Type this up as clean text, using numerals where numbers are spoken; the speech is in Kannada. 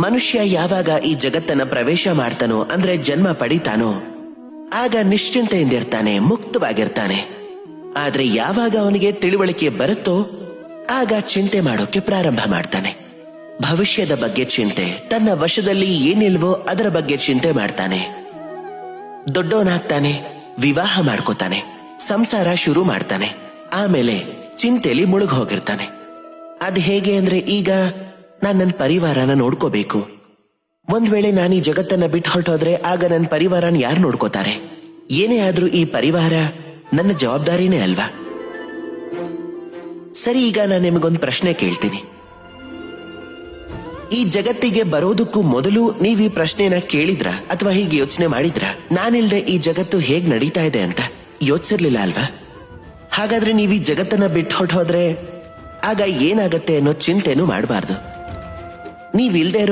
ಮನುಷ್ಯ ಯಾವಾಗ ಈ ಜಗತ್ತನ್ನ ಪ್ರವೇಶ ಮಾಡ್ತಾನೋ ಅಂದ್ರೆ ಜನ್ಮ ಪಡಿತಾನೋ ಆಗ ನಿಶ್ಚಿಂತೆಯಿಂದಿರ್ತಾನೆ, ಮುಕ್ತವಾಗಿರ್ತಾನೆ. ಆದ್ರೆ ಯಾವಾಗ ಅವನಿಗೆ ತಿಳುವಳಿಕೆ ಬರುತ್ತೋ ಆಗ ಚಿಂತೆ ಮಾಡೋಕೆ ಪ್ರಾರಂಭ ಮಾಡ್ತಾನೆ. ಭವಿಷ್ಯದ ಬಗ್ಗೆ ಚಿಂತೆ, ತನ್ನ ವಶದಲ್ಲಿ ಏನಿಲ್ವೋ ಅದರ ಬಗ್ಗೆ ಚಿಂತೆ ಮಾಡ್ತಾನೆ. ದೊಡ್ಡವನಾಗ್ತಾನೆ, ವಿವಾಹ ಮಾಡ್ಕೋತಾನೆ, ಸಂಸಾರ ಶುರು ಮಾಡ್ತಾನೆ. ಆಮೇಲೆ ಚಿಂತೆಲಿ ಮುಳುಗ್ ಹೋಗಿರ್ತಾನೆ. ಅದ್ ಹೇಗೆ ಅಂದ್ರೆ, ಈಗ ನಾನ್ ನನ್ನ ಪರಿವಾರನ ನೋಡ್ಕೋಬೇಕು. ಒಂದ್ ವೇಳೆ ನಾನು ಈ ಜಗತ್ತನ್ನ ಬಿಟ್ಟು ಹೊರಟೋದ್ರೆ ಆಗ ನನ್ನ ಪರಿವಾರನ ಯಾರು ನೋಡ್ಕೋತಾರೆ? ಏನೇ ಆದ್ರೂ ಈ ಪರಿವಾರ ನನ್ನ ಜವಾಬ್ದಾರಿನೇ ಅಲ್ವಾ? ಸರಿ, ಈಗ ನಾನು ನಿಮಗೊಂದು ಪ್ರಶ್ನೆ ಕೇಳ್ತೀನಿ. ಈ ಜಗತ್ತಿಗೆ ಬರೋದಕ್ಕೂ ಮೊದಲು ನೀವ್ ಈ ಪ್ರಶ್ನೆನ ಕೇಳಿದ್ರ ಅಥವಾ ಹೀಗೆ ಯೋಚನೆ ಮಾಡಿದ್ರ? ನಾನಿಲ್ದೆ ಈ ಜಗತ್ತು ಹೇಗ್ ನಡೀತಾ ಇದೆ ಅಂತ ಯೋಚಿಸಿರ್ಲಿಲ್ಲ ಅಲ್ವಾ? ಹಾಗಾದ್ರೆ ನೀವ್ ಈ ಜಗತ್ತನ್ನ ಬಿಟ್ಟು ಹೊರಟೋದ್ರೆ ಆಗ ಏನಾಗತ್ತೆ ಅನ್ನೋ ಚಿಂತೆನೂ ಮಾಡಬಾರ್ದು. ನೀವಿಲ್ದೇ